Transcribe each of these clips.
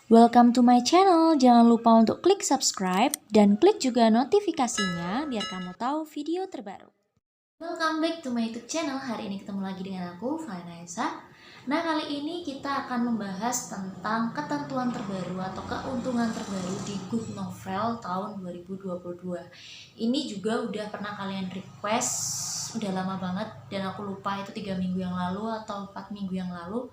Welcome to my channel. Jangan lupa untuk klik subscribe dan klik juga notifikasinya biar kamu tahu video terbaru. Welcome back to my YouTube channel. Hari ini ketemu lagi dengan aku, Vanessa. Nah, kali ini kita akan membahas tentang ketentuan terbaru atau keuntungan terbaru di Good Novel tahun 2022. Ini juga udah pernah kalian request, udah lama banget dan aku lupa itu 3 minggu yang lalu atau 4 minggu yang lalu.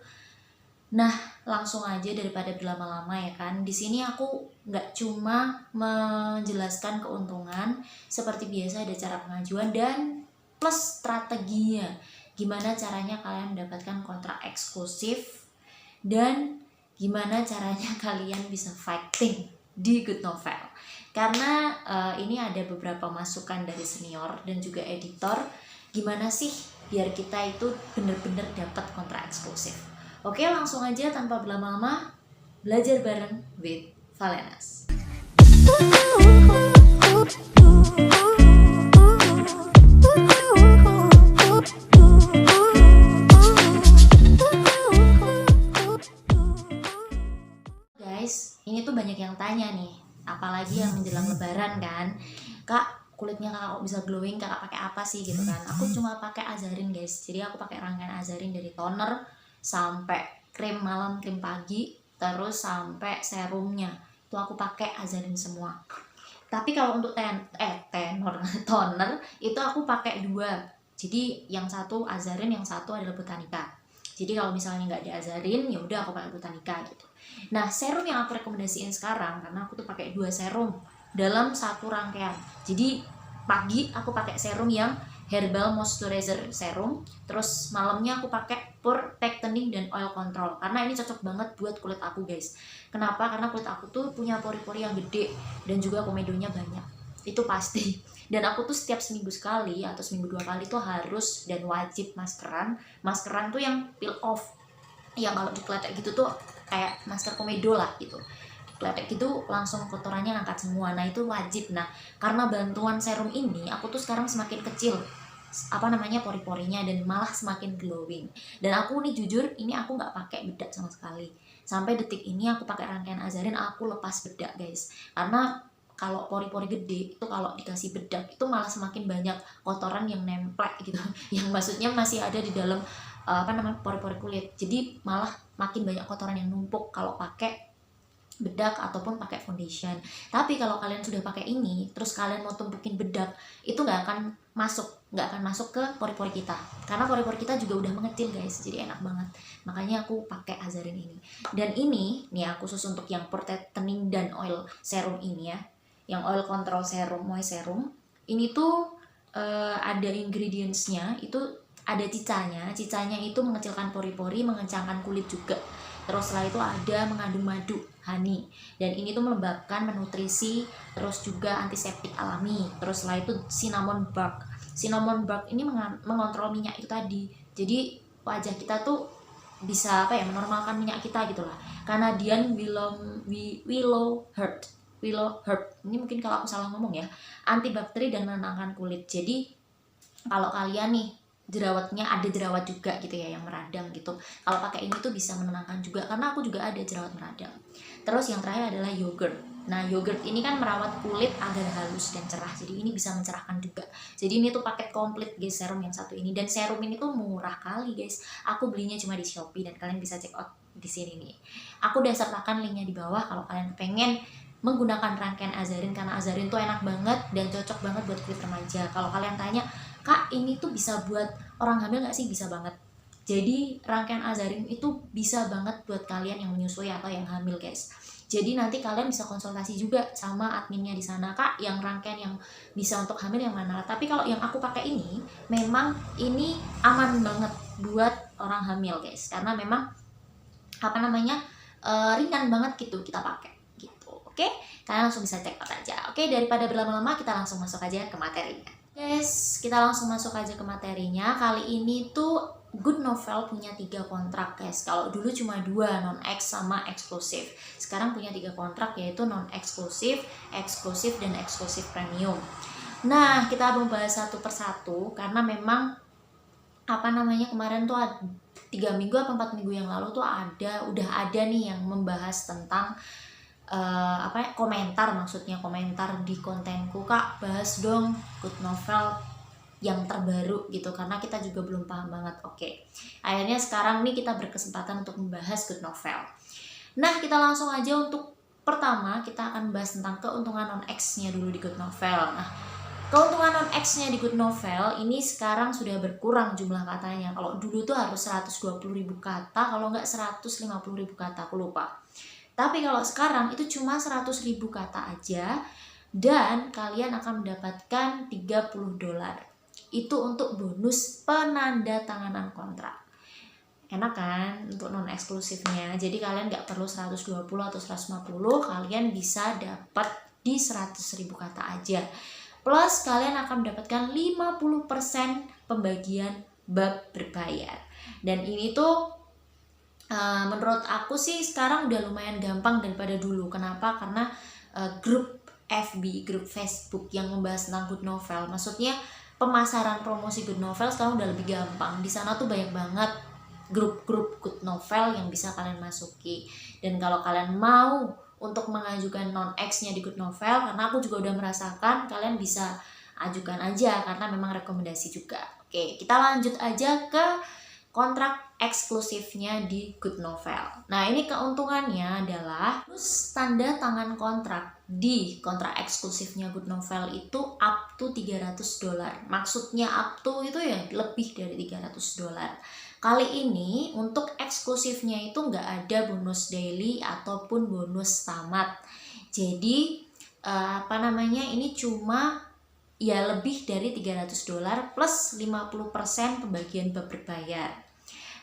Nah, langsung aja daripada berlama-lama ya kan. Di sini aku nggak cuma menjelaskan keuntungan, seperti biasa ada cara pengajuan dan plus strateginya. Gimana caranya kalian mendapatkan kontrak eksklusif dan gimana caranya kalian bisa fighting di Good Novel. Karena ini ada beberapa masukan dari senior dan juga editor. Gimana sih biar kita itu bener-bener dapat kontrak eksklusif. Oke, langsung aja tanpa berlama-lama belajar bareng with Valenas. Guys, ini tuh banyak yang tanya nih, apalagi yang menjelang lebaran kan. Kak, kulitnya kakak bisa glowing, kakak pakai apa sih gitu kan. Aku cuma pakai Azarin guys. Jadi aku pakai rangkaian Azarin dari toner sampai krim malam, krim pagi, terus sampai serumnya itu aku pakai Azarin semua. Tapi kalau untuk tenor toner itu aku pakai 2. Jadi yang satu Azarin, yang satu adalah Botanica. Jadi kalau misalnya nggak ada Azarin, ya udah aku pakai Botanica gitu. Nah, serum yang aku rekomendasiin sekarang karena aku tuh pakai 2 serum dalam satu rangkaian. Jadi pagi aku pakai serum yang herbal moisturizer serum, terus malamnya aku pakai pore tightening dan oil control karena ini cocok banget buat kulit aku guys. Kenapa? Karena kulit aku tuh punya pori-pori yang gede dan juga komedonya banyak, itu pasti. Dan aku tuh setiap seminggu sekali atau seminggu 2 kali tuh harus dan wajib maskeran tuh yang peel off, yang kalau dikletek gitu tuh kayak masker komedo lah gitu, kletek gitu langsung kotorannya ngangkat semua. Nah itu wajib. Nah karena bantuan serum ini aku tuh sekarang semakin kecil pori-porinya dan malah semakin glowing. Dan aku nih jujur ini aku nggak pakai bedak sama sekali sampai detik ini. Aku pakai rangkaian Azarin, aku lepas bedak guys, karena kalau pori-pori gede itu kalau dikasih bedak itu malah semakin banyak kotoran yang nempel gitu yang maksudnya masih ada di dalam pori-pori kulit. Jadi malah makin banyak kotoran yang numpuk kalau pakai bedak ataupun pakai foundation. Tapi kalau kalian sudah pakai ini terus kalian mau tumpukin bedak, itu nggak akan masuk ke pori-pori kita karena pori-pori kita juga udah mengecil guys. Jadi enak banget, makanya aku pakai Azarin ini. Dan ini nih aku khusus untuk yang pore tightening dan oil serum ini ya, yang oil control serum, moist serum ini tuh ada ingredientsnya, itu ada cicanya itu mengecilkan pori-pori, mengencangkan kulit juga. Terus setelah itu ada mengandung madu, honey, dan ini tuh melembabkan, menutrisi, terus juga antiseptik alami. Terus setelah itu cinnamon bark ini mengontrol minyak itu tadi. Jadi wajah kita tuh bisa menormalkan minyak kita gitulah. Canadian willow herb ini mungkin kalau aku salah ngomong ya, antibakteri dan menenangkan kulit. Jadi kalau kalian nih ada jerawat juga gitu ya yang meradang gitu, kalau pakai ini tuh bisa menenangkan juga karena aku juga ada jerawat meradang. Terus yang terakhir adalah yogurt. Nah yogurt ini kan merawat kulit agar halus dan cerah, jadi ini bisa mencerahkan juga. Jadi ini tuh paket komplit guys serum yang satu ini, dan serum ini tuh murah kali guys. Aku belinya cuma di Shopee dan kalian bisa check out di sini nih. Aku udah sertakan linknya di bawah kalau kalian pengen menggunakan rangkaian Azarin, karena Azarin tuh enak banget dan cocok banget buat kulit remaja. Kalau kalian tanya, Kak ini tuh bisa buat orang hamil nggak sih? Bisa banget. Jadi rangkaian Azarin itu bisa banget buat kalian yang menyusui atau yang hamil guys. Jadi nanti kalian bisa konsultasi juga sama adminnya di sana, Kak yang rangkaian yang bisa untuk hamil yang mana. Tapi kalau yang aku pakai ini memang ini aman banget buat orang hamil guys, karena memang ringan banget gitu kita pakai. Oke, kalian langsung bisa check out aja. Oke, daripada berlama-lama kita langsung masuk aja ke materinya. Guys, kita langsung masuk aja ke materinya. Kali ini tuh Good Novel punya 3 kontrak guys. Kalau dulu cuma 2, non-ex sama eksklusif. Sekarang punya 3 kontrak yaitu non-eksklusif, eksklusif, dan eksklusif premium. Nah, kita membahas satu persatu karena memang kemarin tuh 3 minggu atau 4 minggu yang lalu tuh udah ada nih yang membahas tentang komentar, maksudnya komentar di kontenku, Kak bahas dong good novel yang terbaru gitu, karena kita juga belum paham banget. Oke, akhirnya sekarang nih kita berkesempatan untuk membahas good novel. Nah, kita langsung aja. Untuk pertama kita akan bahas tentang keuntungan non-X nya dulu di good novel. Nah, keuntungan non-X nya di good novel ini sekarang sudah berkurang jumlah katanya. Kalau dulu tuh harus 120.000 kata, kalau nggak 150.000 kata, aku lupa. Tapi kalau sekarang itu cuma 100.000 kata aja, dan kalian akan mendapatkan $30. Itu untuk bonus penandatanganan kontrak. Enak kan untuk non eksklusifnya. Jadi kalian nggak perlu 120 atau 150, kalian bisa dapat di 100.000 kata aja. Plus kalian akan mendapatkan 50% pembagian bab berbayar. Dan ini tuh menurut aku sih sekarang udah lumayan gampang daripada dulu. Kenapa? Karena grup FB, grup Facebook yang membahas tentang good novel, maksudnya pemasaran promosi good novel sekarang udah lebih gampang. Di sana tuh banyak banget grup-grup good novel yang bisa kalian masuki. Dan kalau kalian mau untuk mengajukan non-X nya di good novel, karena aku juga udah merasakan, kalian bisa ajukan aja karena memang rekomendasi juga. Oke, kita lanjut aja ke kontrak eksklusifnya di good novel. Nah, ini keuntungannya adalah tanda tangan kontrak di kontrak eksklusifnya good novel itu up to $300. Maksudnya up to itu ya lebih dari $300. Kali ini untuk eksklusifnya itu nggak ada bonus daily ataupun bonus tamat. Jadi ini cuma ya lebih dari $300 plus 50% pembagian bab berbayar.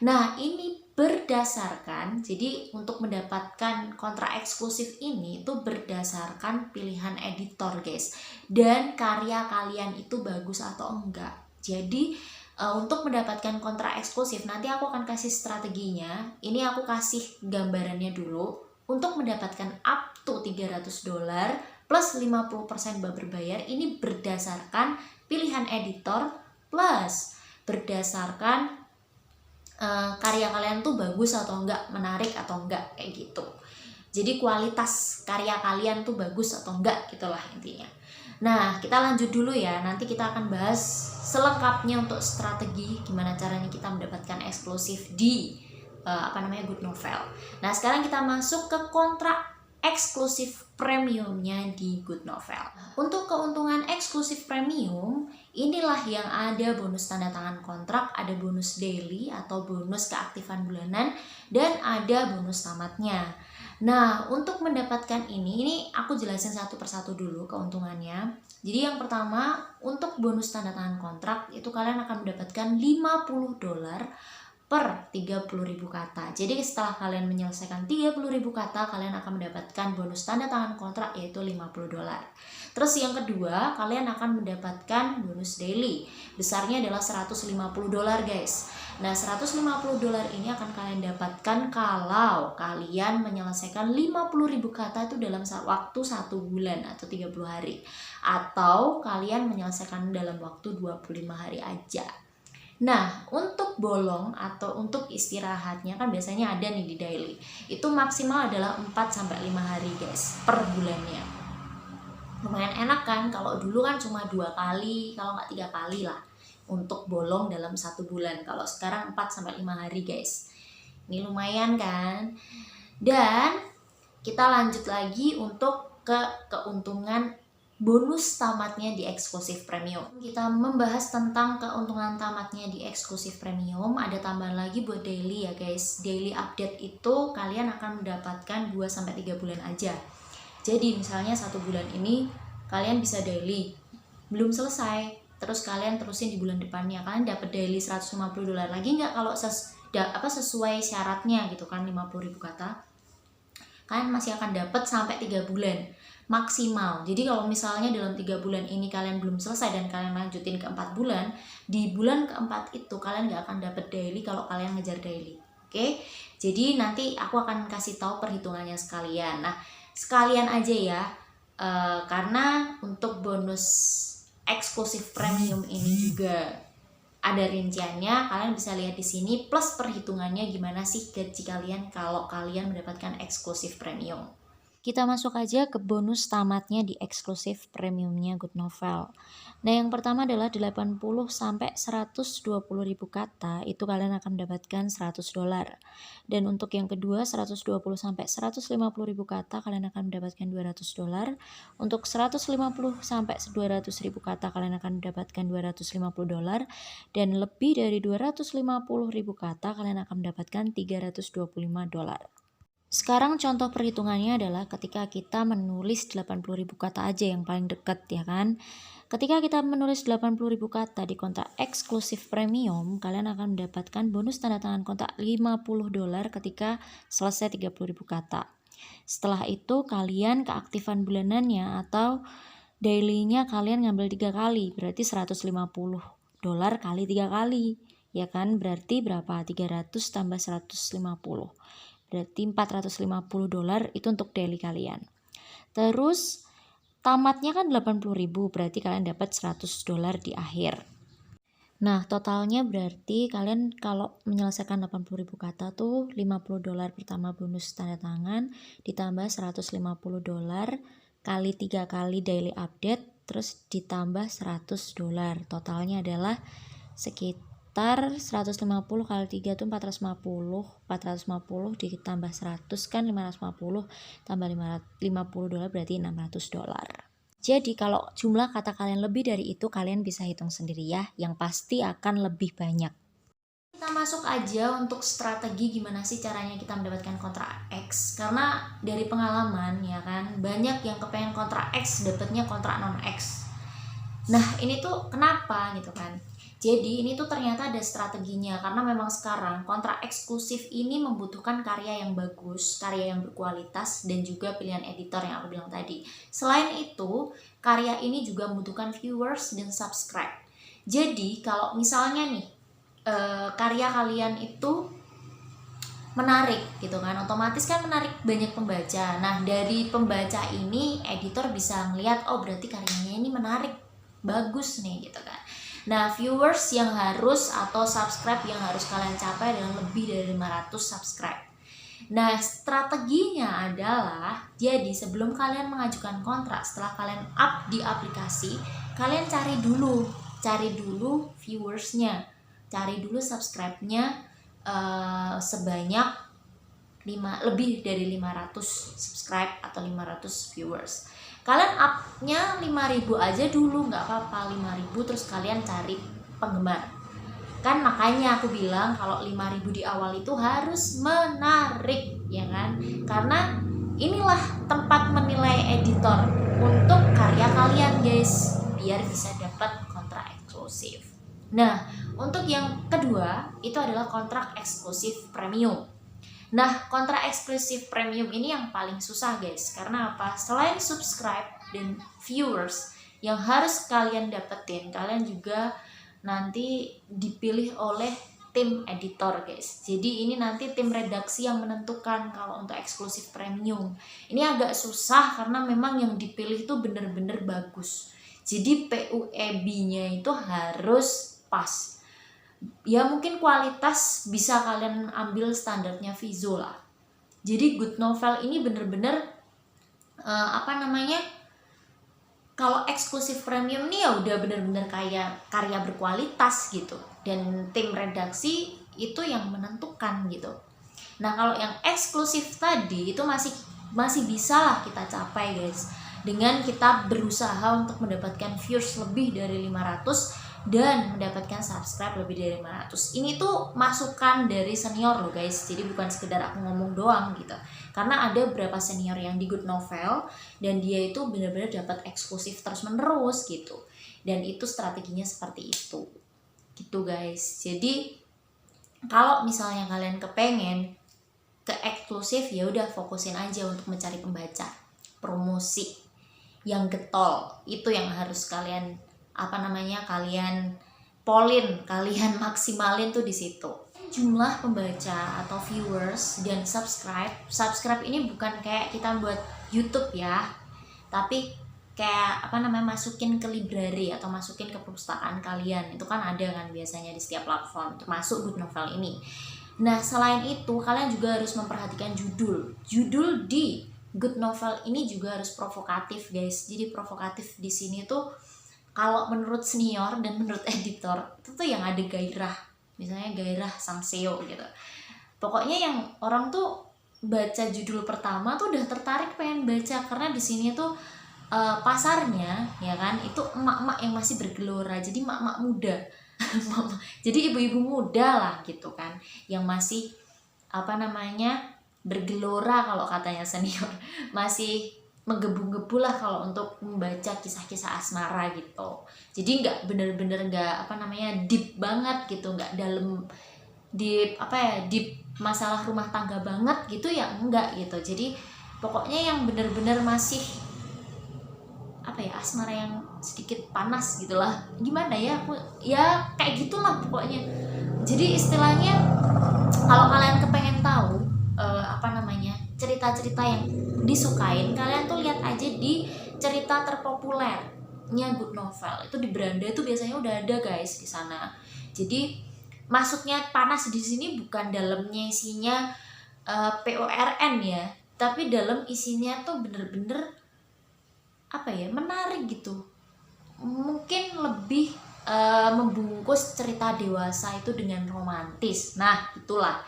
Nah, ini berdasarkan, jadi untuk mendapatkan kontrak eksklusif ini itu berdasarkan pilihan editor guys, dan karya kalian itu bagus atau enggak. Jadi untuk mendapatkan kontrak eksklusif, nanti aku akan kasih strateginya. Ini aku kasih gambarannya dulu. Untuk mendapatkan up to $300 plus 50% bab berbayar, ini berdasarkan pilihan editor plus berdasarkan karya kalian tuh bagus atau enggak, menarik atau enggak, kayak gitu. Jadi kualitas karya kalian tuh bagus atau enggak, gitulah intinya. Nah, kita lanjut dulu ya. Nanti kita akan bahas selengkapnya untuk strategi gimana caranya kita mendapatkan eksklusif di good novel. Nah, sekarang kita masuk ke kontrak eksklusif premiumnya di good novel. Untuk keuntungan eksklusif premium, inilah yang ada bonus tanda tangan kontrak, ada bonus daily atau bonus keaktifan bulanan, dan ada bonus tamatnya. Nah, untuk mendapatkan ini aku jelasin satu persatu dulu keuntungannya. Jadi yang pertama, untuk bonus tanda tangan kontrak itu kalian akan mendapatkan $50 per 30.000 kata. Jadi setelah kalian menyelesaikan 30.000 kata, kalian akan mendapatkan bonus tanda tangan kontrak yaitu $50. Terus yang kedua, kalian akan mendapatkan bonus daily. Besarnya adalah $150 guys. Nah, $150 ini akan kalian dapatkan kalau kalian menyelesaikan 50.000 kata itu dalam waktu 1 bulan atau 30 hari. Atau kalian menyelesaikan dalam waktu 25 hari aja. Nah, untuk bolong atau untuk istirahatnya kan biasanya ada nih di daily. Itu maksimal adalah 4-5 hari guys per bulannya. Lumayan enak kan, kalau dulu kan cuma 2 kali, kalau nggak 3 kali lah untuk bolong dalam 1 bulan. Kalau sekarang 4-5 hari guys. Ini lumayan kan. Dan kita lanjut lagi untuk ke keuntungan bonus tamatnya di eksklusif premium. Kita membahas tentang keuntungan tamatnya di eksklusif premium. Ada tambahan lagi buat daily ya guys. Daily update itu kalian akan mendapatkan 2-3 bulan aja. Jadi misalnya 1 bulan ini kalian bisa daily, belum selesai, terus kalian terusin di bulan depannya, kalian dapat daily $150 lagi nggak? Kalau sesuai syaratnya gitu kan, 50.000 kata, kalian masih akan dapat sampai 3 bulan maksimal. Jadi kalau misalnya dalam 3 bulan ini kalian belum selesai dan kalian lanjutin ke 4 bulan, di bulan keempat itu kalian nggak akan dapat daily kalau kalian ngejar daily. Oke? Jadi nanti aku akan kasih tahu perhitungannya sekalian. Nah, sekalian aja ya, karena untuk bonus eksklusif premium ini juga ada rinciannya, kalian bisa lihat di sini plus perhitungannya gimana sih gaji kalian kalau kalian mendapatkan eksklusif premium. Kita masuk aja ke bonus tamatnya di eksklusif premiumnya Good Novel. Nah, yang pertama adalah 80 sampai 120 ribu kata, itu kalian akan mendapatkan $100. Dan untuk yang kedua 120 sampai 150 ribu kata, kalian akan mendapatkan $200. Untuk 150 sampai 200 ribu kata, kalian akan mendapatkan $250. Dan lebih dari 250 ribu kata, kalian akan mendapatkan $325. Sekarang contoh perhitungannya adalah ketika kita menulis 80.000 kata aja yang paling deket ya kan. Ketika kita menulis 80.000 kata di kontrak eksklusif premium, kalian akan mendapatkan bonus tanda tangan kontrak $50 ketika selesai 30.000 kata. Setelah itu kalian keaktifan bulanannya atau dailynya kalian ngambil 3 kali, berarti $150 kali 3 kali. Ya kan, berarti berapa? 300 tambah 150. Berarti $450 itu untuk daily kalian. Terus tamatnya kan 80.000, berarti kalian dapat $100 di akhir. Nah, totalnya berarti kalian kalau menyelesaikan 80.000 kata tuh $50 pertama bonus tanda tangan ditambah $150 kali 3 kali daily update, terus ditambah $100. Totalnya adalah sekitar 150 kali 3 itu 450 ditambah 100 kan 550 tambah $50 berarti $600. Jadi kalau jumlah kata kalian lebih dari itu, kalian bisa hitung sendiri ya, yang pasti akan lebih banyak. Kita masuk aja untuk strategi gimana sih caranya kita mendapatkan kontrak X. Karena dari pengalaman ya kan, banyak yang kepengen kontrak X dapetnya kontrak non X. Nah ini tuh kenapa gitu kan. Jadi ini tuh ternyata ada strateginya, karena memang sekarang kontrak eksklusif ini membutuhkan karya yang bagus, karya yang berkualitas, dan juga pilihan editor yang aku bilang tadi. Selain itu, karya ini juga membutuhkan viewers dan subscribe. Jadi kalau misalnya nih karya kalian itu menarik gitu kan, otomatis kan menarik banyak pembaca. Nah dari pembaca ini editor bisa melihat, oh berarti karyanya ini menarik, bagus nih gitu kan. Nah, viewers yang harus atau subscribe yang harus kalian capai adalah lebih dari 500 subscribe. Nah, strateginya adalah, jadi sebelum kalian mengajukan kontrak, setelah kalian up di aplikasi, kalian cari dulu viewersnya, cari dulu subscribe-nya sebanyak lebih dari 500 subscribe atau 500 viewers. Kalian up-nya 5.000 aja dulu, nggak apa-apa, 5.000 terus kalian cari penggemar. Kan makanya aku bilang kalau 5.000 di awal itu harus menarik, ya kan? Karena inilah tempat menilai editor untuk karya kalian guys, biar bisa dapat kontrak eksklusif. Nah, untuk yang kedua itu adalah kontrak eksklusif premium. Nah, kontrak eksklusif premium ini yang paling susah guys. Karena apa? Selain subscribe dan viewers yang harus kalian dapetin, kalian juga nanti dipilih oleh tim editor guys. Jadi ini nanti tim redaksi yang menentukan kalau untuk eksklusif premium. Ini agak susah karena memang yang dipilih itu bener-bener bagus. Jadi PUEB-nya itu harus pas. Ya mungkin kualitas bisa kalian ambil standarnya Vizo lah. Jadi Good Novel ini bener-bener kalau eksklusif premium nih ya udah bener-bener kayak karya berkualitas gitu, dan tim redaksi itu yang menentukan gitu. Nah kalau yang eksklusif tadi itu masih bisa lah kita capai guys, dengan kita berusaha untuk mendapatkan views lebih dari 500 dan mendapatkan subscribe lebih dari 500. Ini tuh masukan dari senior loh guys, jadi bukan sekedar aku ngomong doang gitu. Karena ada beberapa senior yang di Good Novel dan dia itu benar-benar dapat eksklusif terus menerus gitu. Dan itu strateginya seperti itu gitu guys. Jadi kalau misalnya kalian kepengen ke eksklusif, ya udah fokusin aja untuk mencari pembaca, promosi yang getol, itu yang harus kalian kalian polin, kalian maksimalin tuh di situ. Jumlah pembaca atau viewers dan subscribe ini bukan kayak kita buat YouTube ya, tapi kayak apa namanya, masukin ke library atau masukin ke perpustakaan kalian. Itu kan ada kan biasanya di setiap platform, termasuk Good Novel ini. Nah, selain itu kalian juga harus memperhatikan judul. Judul di Good Novel ini juga harus provokatif, guys. Jadi provokatif di sini tuh kalau menurut senior dan menurut editor itu tuh yang ada gairah. Misalnya gairah sang SEO gitu. Pokoknya yang orang tuh baca judul pertama tuh udah tertarik pengen baca, karena di sini tuh pasarnya ya kan itu emak-emak yang masih bergelora, jadi emak-emak muda jadi ibu-ibu muda lah gitu kan, yang masih apa namanya bergelora kalau katanya senior masih menggebu-gebu lah kalau untuk membaca kisah-kisah asmara gitu. Jadi nggak bener-bener nggak apa namanya deep banget gitu, nggak dalam deep apa ya deep masalah rumah tangga banget gitu ya, enggak gitu. Jadi pokoknya yang bener-bener masih apa ya asmara yang sedikit panas gitulah, gimana ya aku ya kayak gitulah pokoknya. Jadi istilahnya kalau kalian kepengen tahu apa namanya cerita-cerita yang disukain, kalian tuh lihat aja di cerita terpopulernya Good Novel itu di beranda itu biasanya udah ada guys di sana. Jadi maksudnya panas di sini bukan dalamnya isinya PORN ya, tapi dalam isinya tuh bener-bener apa ya menarik gitu, mungkin lebih membungkus cerita dewasa itu dengan romantis. Nah itulah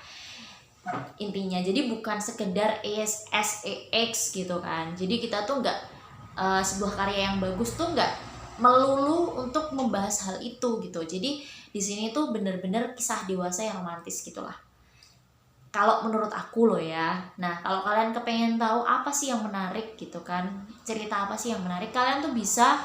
intinya. Jadi bukan sekedar SEX gitu kan. Jadi kita tuh nggak sebuah karya yang bagus tuh nggak melulu untuk membahas hal itu gitu. Jadi di sini tuh bener-bener kisah dewasa yang romantis gitulah. Kalau menurut aku loh ya. Nah kalau kalian kepengen tahu apa sih yang menarik gitu kan, cerita apa sih yang menarik, kalian tuh bisa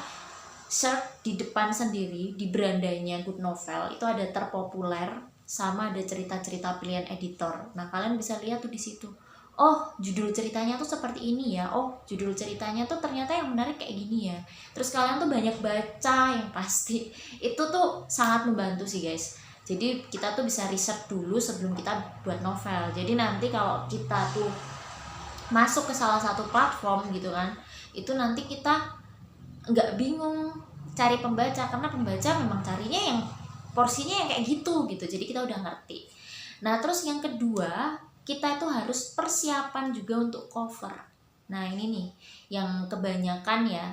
search di depan sendiri di berandanya Good Novel itu ada terpopuler sama ada cerita-cerita pilihan editor. Nah kalian bisa lihat tuh di situ. Oh judul ceritanya tuh seperti ini ya. Oh judul ceritanya tuh ternyata yang menarik kayak gini ya. Terus kalian tuh banyak baca yang pasti. Itu tuh sangat membantu sih guys. Jadi kita tuh bisa riset dulu sebelum kita buat novel. Jadi nanti kalau kita tuh masuk ke salah satu platform gitu kan, itu nanti kita nggak bingung cari pembaca, karena pembaca memang carinya yang porsinya yang kayak gitu. Jadi kita udah ngerti. Nah terus yang kedua, kita itu harus persiapan juga untuk cover. Nah ini nih yang kebanyakan ya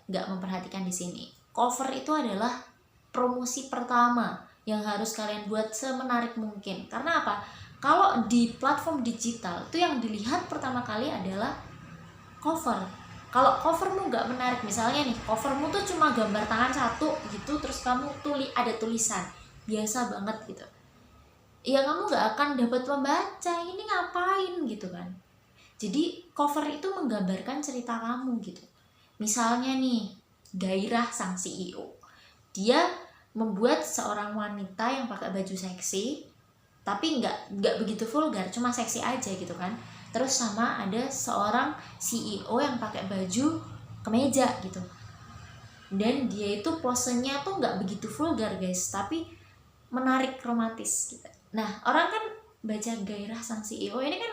nggak memperhatikan di sini. Cover itu adalah promosi pertama yang harus kalian buat semenarik mungkin. Karena apa? Kalau di platform digital itu yang dilihat pertama kali adalah cover. Kalau covermu nggak menarik, misalnya nih covermu tuh cuma gambar tangan satu gitu, terus kamu ada tulisan biasa banget gitu, ya kamu nggak akan dapat pembaca. Ini ngapain gitu kan. Jadi cover itu menggambarkan cerita kamu gitu. Misalnya nih gairah sang CEO, dia membuat seorang wanita yang pakai baju seksi tapi nggak begitu vulgar, cuma seksi aja gitu kan. Terus sama ada seorang CEO yang pakai baju kemeja gitu, dan dia itu posenya tuh nggak begitu vulgar guys, tapi menarik, romantis gitu. Nah orang kan baca gairah sang CEO ini kan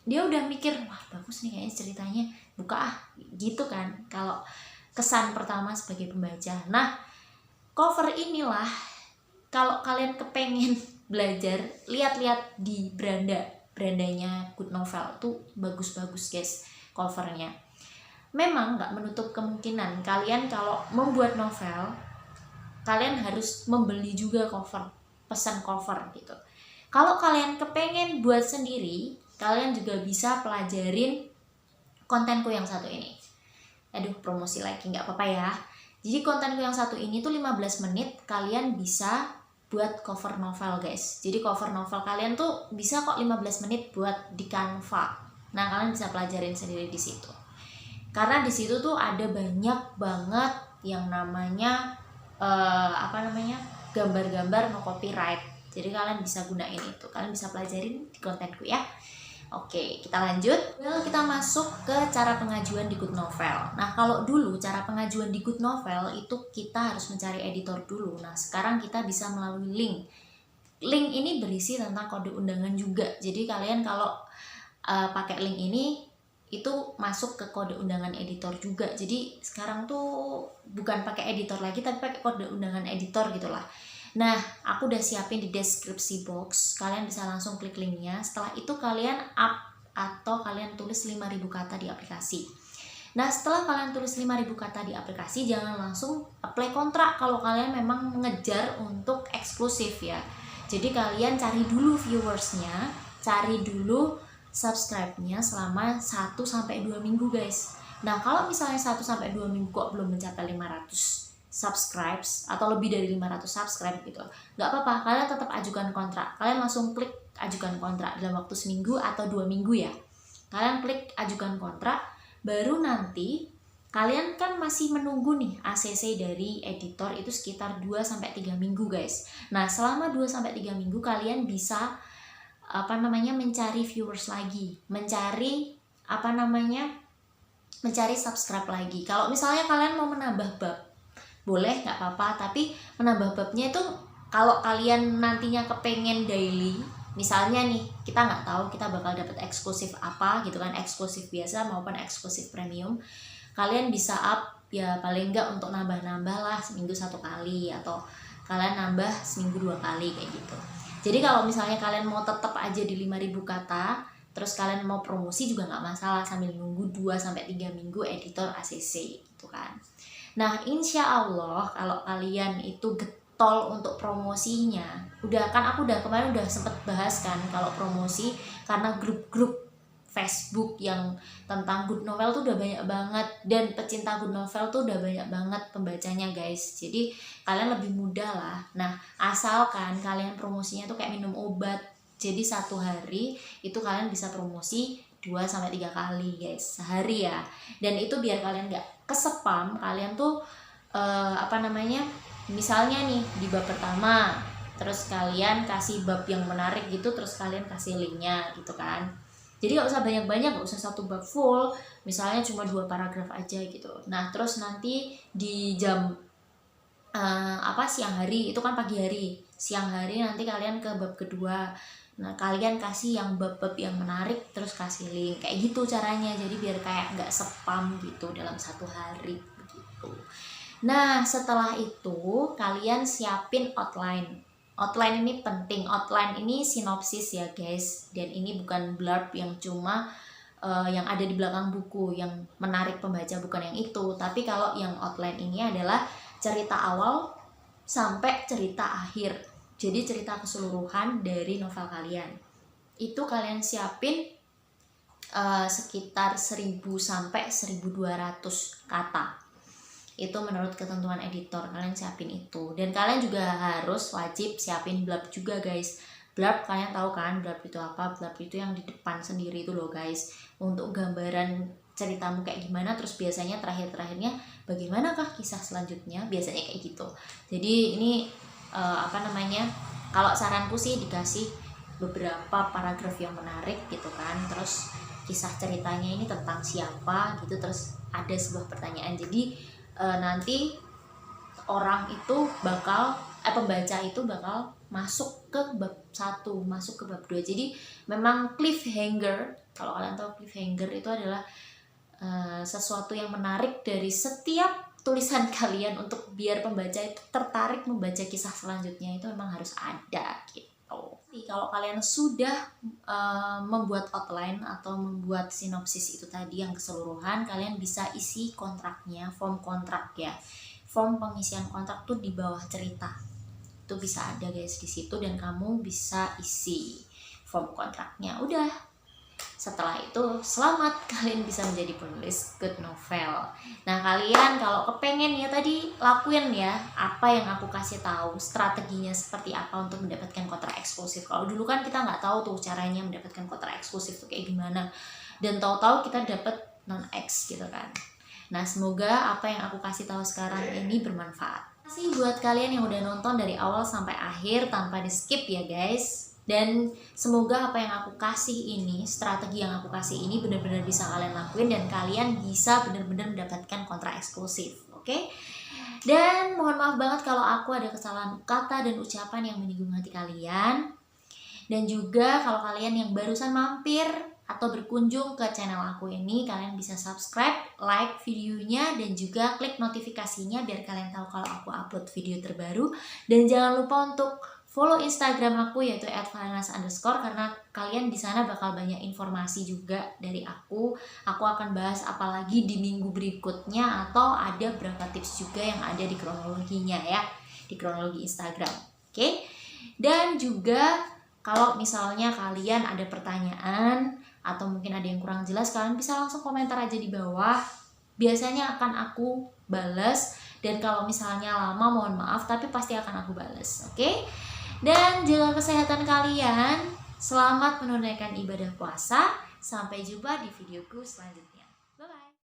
dia udah mikir wah bagus nih kayaknya ceritanya, buka gitu kan kalau kesan pertama sebagai pembaca. Nah cover inilah kalau kalian kepengen belajar, lihat-lihat di berandanya Good Novel tuh bagus-bagus guys covernya. Memang nggak menutup kemungkinan kalian kalau membuat novel kalian harus membeli juga cover, pesan cover gitu. Kalau kalian kepengen buat sendiri, kalian juga bisa pelajarin kontenku yang satu ini. Aduh promosi lagi nggak apa-apa ya. Jadi kontenku yang satu ini tuh 15 menit kalian bisa buat cover novel guys. Jadi cover novel kalian tuh bisa kok 15 menit buat di Canva. Nah kalian bisa pelajarin sendiri di situ. Karena di situ tuh ada banyak banget yang namanya gambar-gambar no copyright. Jadi kalian bisa gunain itu. Kalian bisa pelajarin di kontenku ya. Oke, kita lanjut. Kita masuk ke cara pengajuan di Good Novel. Nah, kalau dulu cara pengajuan di Good Novel itu kita harus mencari editor dulu. Nah, sekarang kita bisa melalui link. Link ini berisi tentang kode undangan juga. Jadi kalian kalau pakai link ini itu masuk ke kode undangan editor juga. Jadi sekarang tuh bukan pakai editor lagi tapi pakai kode undangan editor gitulah. Nah, aku udah siapin di deskripsi box, kalian bisa langsung klik linknya. Setelah itu kalian up atau kalian tulis 5.000 kata di aplikasi. Nah, setelah kalian tulis 5.000 kata di aplikasi, jangan langsung apply kontrak kalau kalian memang mengejar untuk eksklusif ya. Jadi kalian cari dulu viewersnya, cari dulu subscribe-nya selama 1-2 minggu guys. Nah, kalau misalnya 1-2 minggu kok belum mencapai 500 subscribes atau lebih dari 500 subscribe gitu, nggak apa-apa, kalian tetap ajukan kontrak. Kalian langsung klik ajukan kontrak dalam waktu seminggu atau 2 minggu ya. Kalian klik ajukan kontrak, baru nanti kalian kan masih menunggu nih ACC dari editor itu sekitar 2-3 minggu guys. Nah, selama 2-3 minggu kalian bisa mencari viewers lagi, mencari subscribe lagi. Kalau misalnya kalian mau menambah bab, boleh, nggak apa-apa, tapi menambah babnya itu kalau kalian nantinya kepengen daily, misalnya nih kita nggak tahu kita bakal dapat eksklusif apa gitu kan, eksklusif biasa maupun eksklusif premium, kalian bisa up ya paling nggak untuk nambah-nambah lah seminggu 1 kali atau kalian nambah seminggu 2 kali kayak gitu. Jadi kalau misalnya kalian mau tetap aja di 5.000 kata, terus kalian mau promosi juga nggak masalah sambil nunggu 2-3 minggu editor ACC gitu kan. Nah, insya Allah kalau kalian itu getol untuk promosinya, aku kemarin udah sempet bahas kan kalau promosi, karena grup-grup Facebook yang tentang good novel tuh udah banyak banget, dan pecinta good novel tuh udah banyak banget pembacanya guys. Jadi kalian lebih mudah lah. Nah, asalkan kalian promosinya tuh kayak minum obat. Jadi 1 hari itu kalian bisa promosi 2-3 kali guys sehari ya. Dan itu biar kalian gak kesepam, kalian tuh misalnya nih di bab pertama terus kalian kasih bab yang menarik gitu, terus kalian kasih linknya gitu kan. Jadi gak usah banyak-banyak, gak usah 1 bab full, misalnya cuma 2 paragraf aja gitu. Nah, terus nanti di jam siang hari, itu kan pagi hari, siang hari nanti kalian ke bab kedua. Nah, kalian kasih yang bab-bab yang menarik terus kasih link, kayak gitu caranya. Jadi biar kayak nggak spam gitu dalam 1 hari begitu. Nah, setelah itu kalian siapin outline. Outline ini penting. Outline ini sinopsis ya guys, dan ini bukan blurb yang cuma yang ada di belakang buku yang menarik pembaca, bukan yang itu. Tapi kalau yang outline ini adalah cerita awal sampai cerita akhir. Jadi cerita keseluruhan dari novel kalian. Itu kalian siapin sekitar 1.000-1.200 kata. Itu menurut ketentuan editor, kalian siapin itu. Dan kalian juga harus wajib siapin blurb juga guys. Blurb kalian tahu kan blurb itu apa? Blurb itu yang di depan sendiri itu loh guys, untuk gambaran ceritamu kayak gimana, terus biasanya terakhir-terakhirnya bagaimanakah kisah selanjutnya, biasanya kayak gitu. Jadi ini kalau saranku sih dikasih beberapa paragraf yang menarik gitu kan, terus kisah ceritanya ini tentang siapa gitu, terus ada sebuah pertanyaan. Jadi nanti orang itu pembaca itu bakal masuk ke bab 1, masuk ke bab 2. Jadi memang cliffhanger, kalau kalian tahu cliffhanger itu adalah sesuatu yang menarik dari setiap tulisan kalian untuk biar pembaca itu tertarik membaca kisah selanjutnya, itu memang harus ada gitu. Kalau kalian sudah membuat outline atau membuat sinopsis itu tadi yang keseluruhan, kalian bisa isi kontraknya, form kontrak ya. Form pengisian kontrak tuh di bawah cerita. Itu bisa ada guys di situ, dan kamu bisa isi form kontraknya. Udah. Setelah itu, selamat, kalian bisa menjadi penulis good novel. Nah, kalian kalau kepengen ya tadi lakuin ya apa yang aku kasih tahu, strateginya seperti apa untuk mendapatkan kontrak eksklusif. Kalau dulu kan kita nggak tahu tuh caranya mendapatkan kontrak eksklusif tuh kayak gimana, dan tahu-tahu kita dapat non-X gitu kan. Nah, semoga apa yang aku kasih tahu sekarang ini bermanfaat. Terima kasih buat kalian yang udah nonton dari awal sampai akhir tanpa di skip ya guys. Dan semoga apa yang aku kasih ini, strategi yang aku kasih ini benar-benar bisa kalian lakuin, dan kalian bisa benar-benar mendapatkan kontrak eksklusif. Oke? Dan mohon maaf banget kalau aku ada kesalahan kata dan ucapan yang menyinggung hati kalian. Dan juga kalau kalian yang barusan mampir atau berkunjung ke channel aku ini, kalian bisa subscribe, like videonya, dan juga klik notifikasinya biar kalian tahu kalau aku upload video terbaru. Dan jangan lupa untuk follow Instagram aku yaitu @valenas_, karena kalian di sana bakal banyak informasi juga dari aku. Aku akan bahas apalagi di minggu berikutnya, atau ada beberapa tips juga yang ada di kronologinya ya, di kronologi Instagram. Oke? Dan juga kalau misalnya kalian ada pertanyaan atau mungkin ada yang kurang jelas, kalian bisa langsung komentar aja di bawah. Biasanya akan aku bales, dan kalau misalnya lama mohon maaf, tapi pasti akan aku bales. Oke? Dan jaga kesehatan kalian. Selamat menunaikan ibadah puasa. Sampai jumpa di videoku selanjutnya.